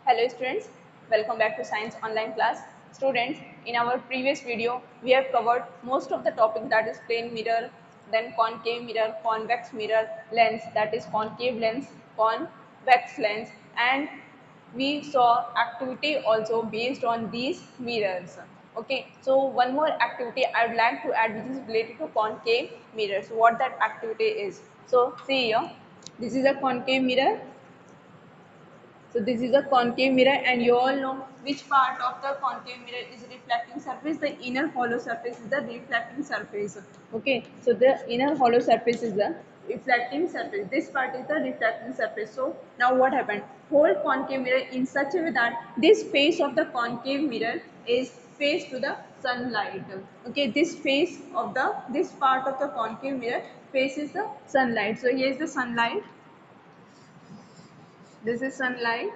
Hello students, welcome back to Science Online class. Students, in our previous video, we have covered most of the topic, that is plane mirror, then concave mirror, convex mirror, lens, that is concave lens, convex lens, and we saw activity also based on these mirrors. Okay, so one more activity I would like to add which is related to concave mirror. So what that activity is. So see here, this is a concave mirror. So this is a concave mirror, and you all know which part of the concave mirror is reflecting surface. The inner hollow surface is the reflecting surface. Okay, so the inner hollow surface is the reflecting surface. This part is the reflecting surface. So now what happened? Hold concave mirror in such a way that this face of the concave mirror is face to the sunlight. Okay, this part of the concave mirror faces the sunlight. So here is the sunlight. This is sunlight.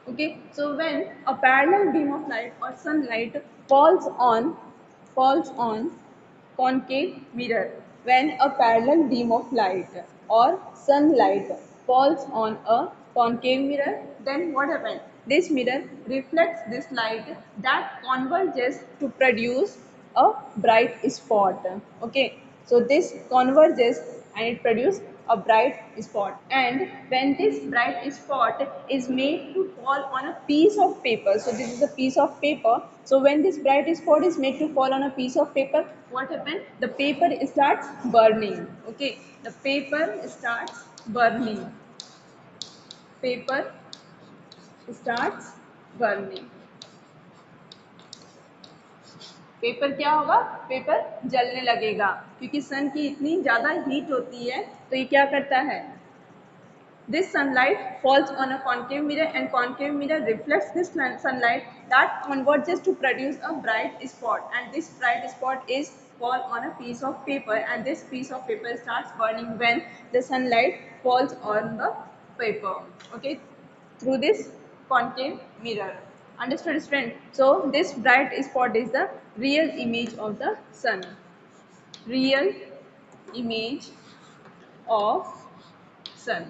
Okay, so when a parallel beam of light or sunlight falls on concave mirror, when a parallel beam of light or sunlight falls on a concave mirror, then what happens? This mirror reflects this light that converges to produce a bright spot. Okay, so this converges and it produces a bright spot, and when this bright spot is made to fall on a piece of paper, so this is a piece of paper, so when this bright spot is made to fall on a piece of paper, what happens? The paper starts burning. Okay, the paper starts burning. Paper starts burning. Paper क्या होगा? Paper जलने लगेगा, क्योंकि सन की इतनी ज़्यादा heat होती है, तो ये क्या करता है? This sunlight falls on a concave mirror, and concave mirror reflects this sunlight that converges to produce a bright spot, and this bright spot is fall on a piece of paper, and this piece of paper starts burning when the sunlight falls on the paper. Okay, through this concave mirror. Understood, student? So this bright spot is the real image of the sun. Real image of sun.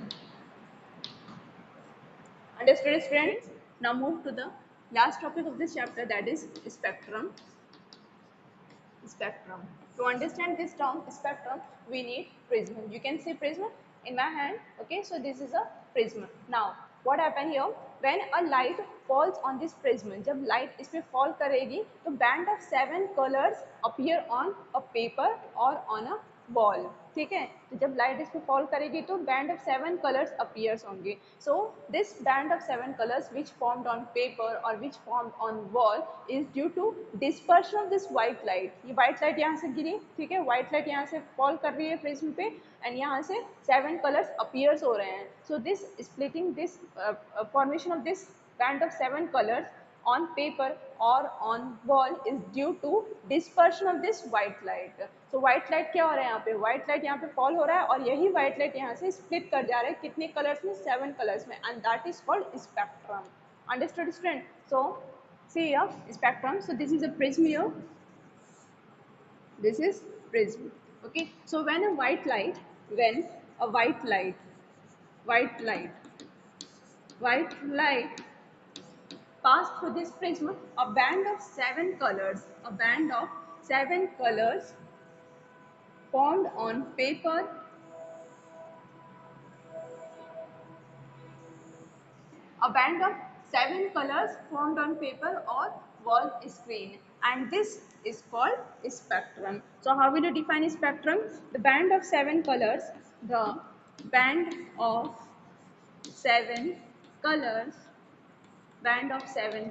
Understood, students? Now move to the last topic of this chapter, that is spectrum. Spectrum. To understand this term spectrum, we need prism. You can see prism in my hand. Okay, so this is a prism. Now what happen here? When a light falls on this prism, जब light इस पे fall करेगी, तो band of 7 colors appear on a paper or on a wall. ठीक है, तो जब light इस पे फॉल करेगी तो बैंड ऑफ 7 कलर्स अपीयर्स होंगे. So this band of 7 colours which formed on paper और which formed on wall is due to dispersion of this white light. ये वाइट लाइट यहाँ से गिरी, ठीक है, वाइट लाइट यहाँ से फॉल कर रही है प्रिज्म पे, एंड यहाँ से 7 कलर्स अपीयर्स हो रहे हैं. So this splitting this formation of this band of 7 colours on paper or on wall is due to dispersion of this white light. So white light क्या हो रहा है यहाँ पे? White light यहाँ पे fall हो रहा है, और यही white light यहाँ से split कर जा रहा है कितने colors में? 7 colors में, and that is called spectrum. Understood, student? So see here spectrum. So this is a prism here. This is prism. Okay. So when a white light, white light pass through this prism, a band of 7 colors formed on paper, a band of 7 colors formed on paper or wall screen, and this is called spectrum. So how will you define spectrum? The band of 7 colors, the band of 7 colors, band of 7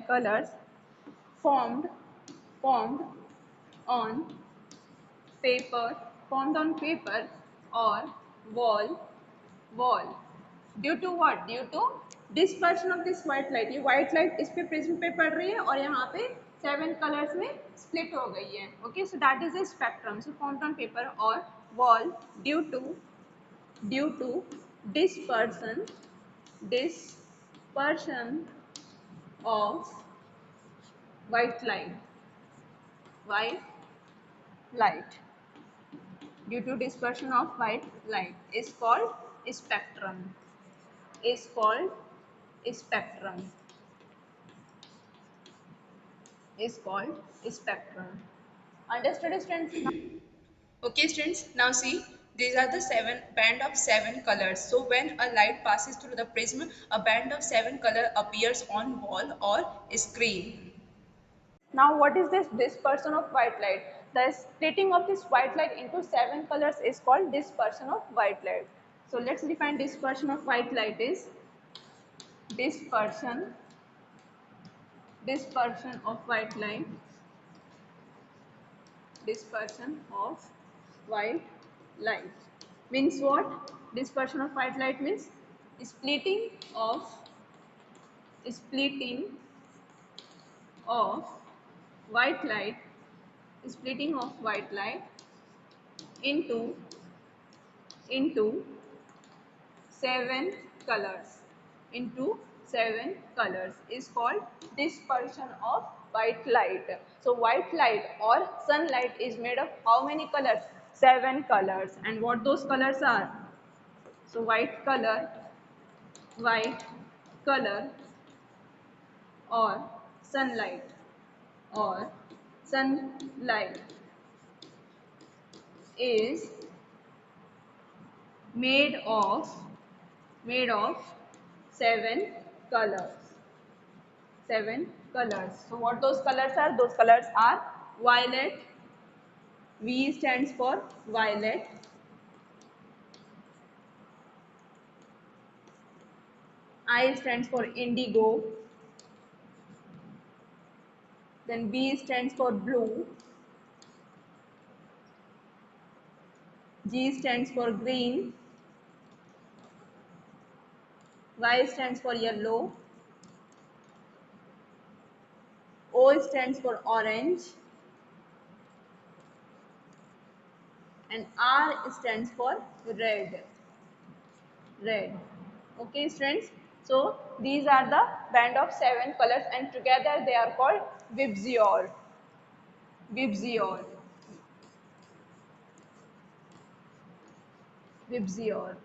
colors formed formed on paper formed on paper or wall due to what? Due to dispersion of this white light. ये white light इस पे prism पे पड़ रही है और यहाँ पे 7 कलर्स में स्प्लिट हो गई है. Okay, so that is a spectrum. So formed on paper और wall due to dispersion of white light. due to dispersion of white light is called spectrum. Is called spectrum. Is called spectrum. Understood, students? Okay, students, now see, these are the seven band of seven colors. So when a light passes through the prism, a band of seven color appears on wall or screen. Now what is this dispersion of white light? The splitting of this white light into seven colors is called dispersion of white light. So let's define dispersion of white light is dispersion, dispersion of white light, dispersion of white light. Means what? Dispersion of white light means splitting of splitting of white light, splitting of white light into into seven colors, into seven colors is called dispersion of white light. So white light or sunlight is made of how many colors? Seven colors. And what those colors are? So white color or sunlight or sunlight is made of made of seven colors. Seven colors. So what those colors are? Those colors are violet. V stands for violet. I stands for indigo. Then B stands for blue. G stands for green. Y stands for yellow. O stands for orange. And R stands for red. Red. Okay, students. So these are the band of seven colors, and together they are called VIBGYOR. VIBGYOR. VIBGYOR.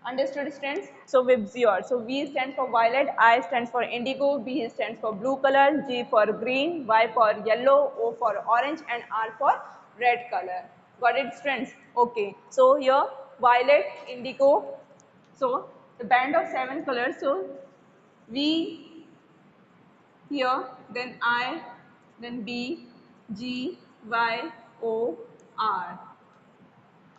Understood, students? So VIBGYOR. So V stands for violet, I stands for indigo, B stands for blue color, G for green, Y for yellow, O for orange, and R for red color. Got it, students? Okay. So here violet, indigo. So the band of seven colors. So V here, then I, then B, G, Y, O, R.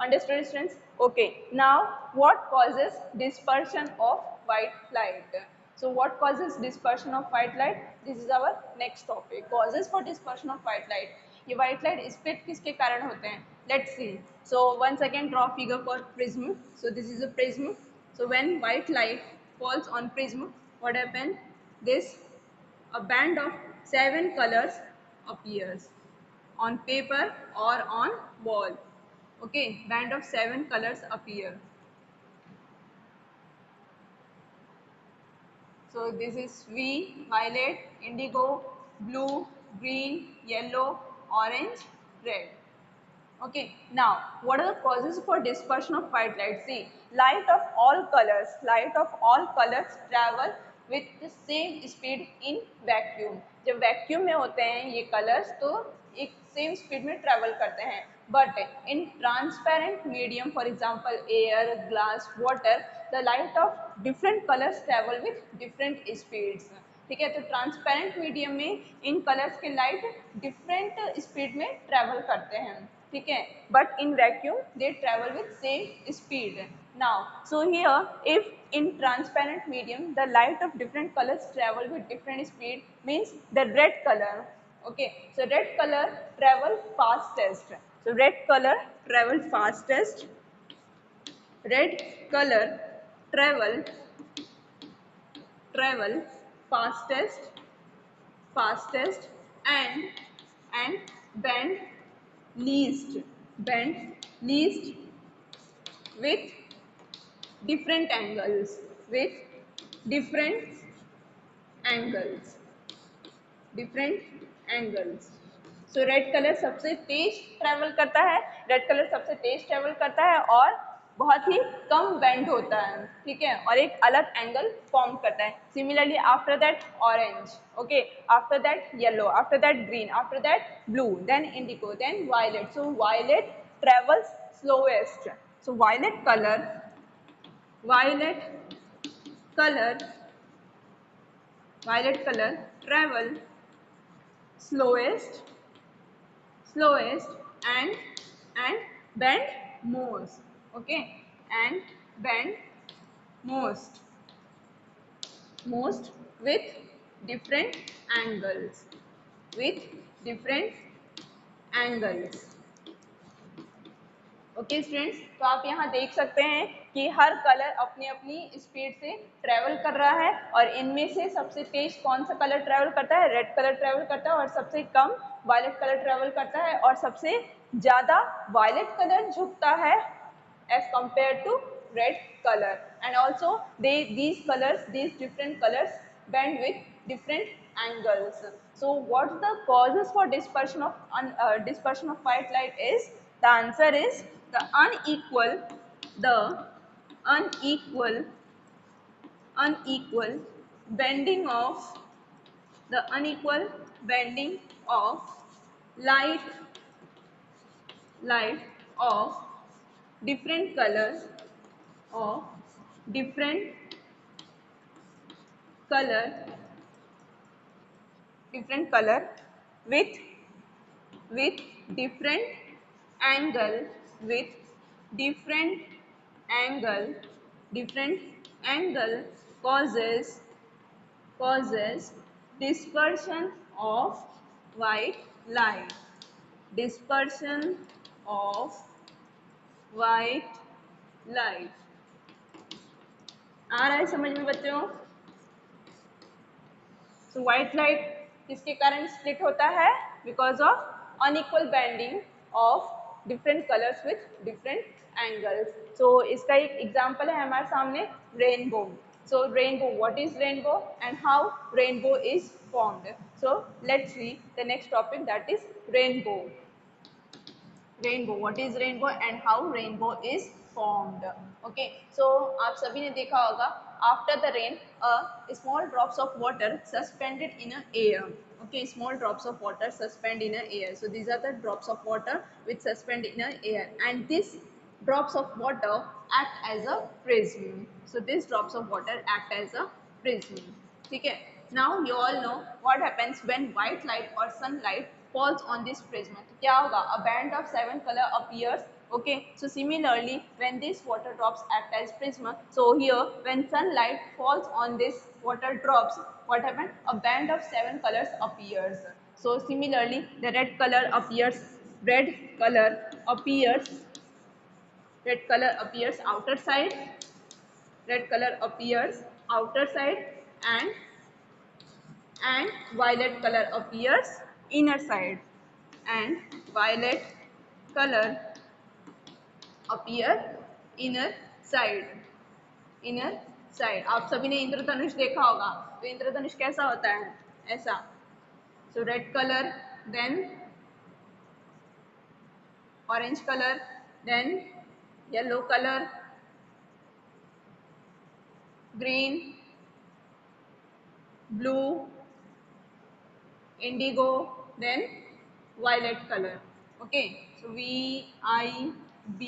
Understood, students? Okay. Now, what causes dispersion of white light? So, what causes dispersion of white light? This is our next topic. Causes for dispersion of white light. ये white light split किसके कारण होते हैं? Let's see. So, once again draw figure for prism. So, this is a prism. So, when white light falls on prism, what happens? This a band of seven colors appears on paper or on wall. Okay, band of seven colors appear. So this is V, violet, indigo, blue, green, yellow, orange, red. Okay, now what are the causes for dispersion of white light? See, light of all colors travel with the same speed in vacuum. जब vacuum में होते हैं ये colors तो एक same speed में travel करते हैं. But in transparent medium, for example air, glass, water, the light of different colors travel with different speeds. ठीक है, तो ट्रांसपेरेंट मीडियम में इन कलर्स के लाइट डिफरेंट स्पीड में ट्रेवल करते हैं. ठीक है, but in vacuum they travel with same speed. Now so here if in transparent medium the light of different colors travel with different speed means the red color. Okay, so red color travel fastest. So red color travel fastest. Red color travel fastest and bend least with different angles different angles. So red colour सबसे तेज travel करता है, red colour सबसे तेज travel करता है और बहुत ही कम bend होता है, ठीक है, और एक अलग एंगल फॉर्म करता है. Similarly after that orange, okay, after that yellow, after that green, after that blue, then indigo, then violet. So violet travels slowest. So violet color violet color travel slowest slowest and and bend most, okay, and bend most most with different angles, with different angles. Okay students, तो आप यहाँ देख सकते हैं कि हर colour अपनी अपनी speed से ट्रेवल कर रहा है और इनमें से सबसे तेज कौन सा कलर ट्रेवल करता है, रेड कलर ट्रेवल करता है, और सबसे कम वायलेट कलर ट्रेवल करता है, और सबसे ज़्यादा वायलेट कलर झुकता है as compared to red color. And also these colors, these different colors bend with different angles. So what's the causes for dispersion of white light is, the answer is the unequal unequal bending of the unequal bending of light light of different colors, of different color different color with with different angle, with different angle different angle causes dispersion of white light, dispersion of white light. आ रहा है समझ में बच्चों? सो white light किसके कारण split होता है? Because of unequal bending of different colours with different angles. So इसका एक एग्जांपल है हमारे सामने, rainbow. So rainbow, what is rainbow and how rainbow is formed. So let's see the next topic, that is rainbow. Rainbow, what is rainbow and how rainbow is formed. Okay, so आप सभी ने देखा होगा, after the rain small drops of water suspended in a air. Okay, small drops of water suspend in a air. So these are the drops of water which suspend in a air, and these drops of water act as a prism. So these drops of water act as a prism. ठीक है. Now you all know what happens when white light or sunlight falls on this prism. तो क्या होगा? A band of 7 color appears. Okay, so similarly when these water drops act as prism, so here when sunlight falls on this water drops, what happened? A band of 7 colors appears. So similarly the red color appears, red color appears red color appears outer side, red color appears outer side, and violet color appears inner side, and violet color appear inner side, inner side. आप सभी ने इंद्रधनुष देखा होगा, तो इंद्रधनुष कैसा होता है? ऐसा. So red colour, then orange colour, then yellow colour, green, blue, indigo, then violet color. Okay, so VIB.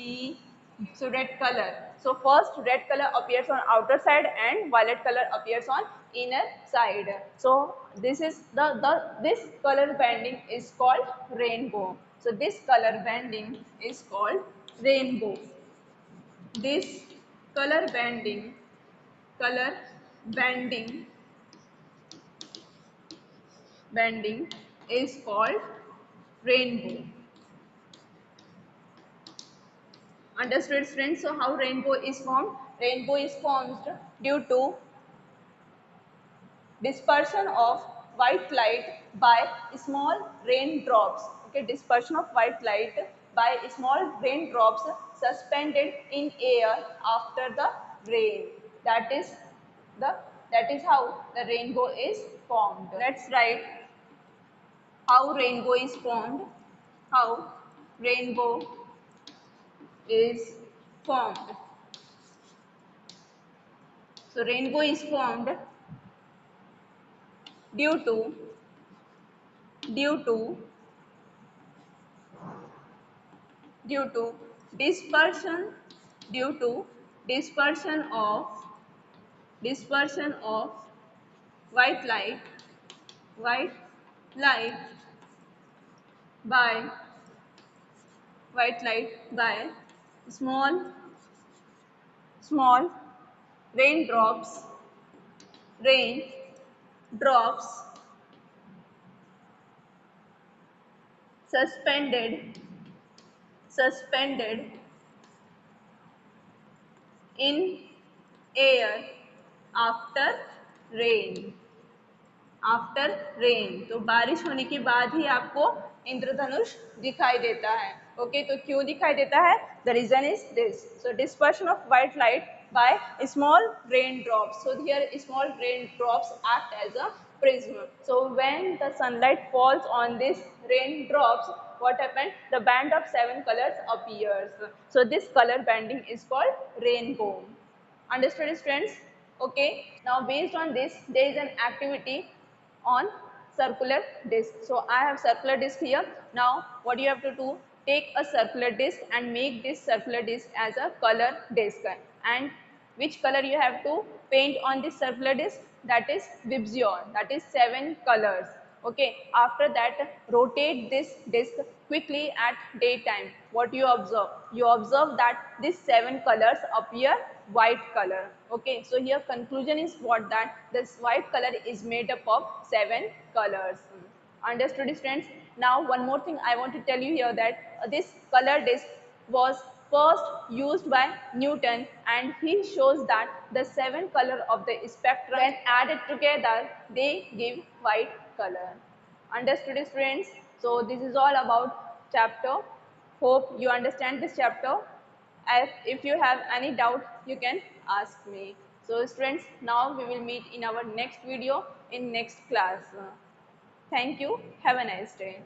So red color. So first red color appears on outer side and violet color appears on inner side. So this is this color banding is called rainbow. So this color banding is called rainbow. This color banding banding is called rainbow. Understood, friends? So how rainbow is formed? Rainbow is formed due to dispersion of white light by small raindrops. Okay, dispersion of white light by small raindrops suspended in air after the rain. That is how the rainbow is formed. Let's write how rainbow is formed, how rainbow is formed. So rainbow is formed due to due to due to dispersion due to dispersion of dispersion of white light white light by by small small raindrops raindrops suspended suspended in air after rain after rain. तो बारिश होने के बाद ही आपको इंद्रधनुष दिखाई देता है। Okay तो क्यों दिखाई देता है? The reason is this. So dispersion of white light by small rain drops. So here small rain drops act as a prism. So when the sunlight falls on these raindrops, what happened? The band of 7 colors appears. So this color banding is called rainbow. Understood students? Okay. Now based on this, there is an activity on circular disc. So I have circular disc here. Now what you have to do, take a circular disc and make this circular disc as a color disc. And which color you have to paint on this circular disc? That is Vibzion, that is 7 colors. Okay, after that rotate this disc quickly at daytime. What you observe? You observe that these 7 colors appear white color. Okay, so here conclusion is what, that this white color is made up of 7 colors. Understood students? Now one more thing I want to tell you here, that this color disc was first used by Newton, and he shows that the 7 color of the spectrum when added together they give white color. Understood students? So this is all about chapter. Hope you understand this chapter. If you have any doubt, you can ask me. So students, now we will meet in our next video in next class. Thank you. Have a nice day.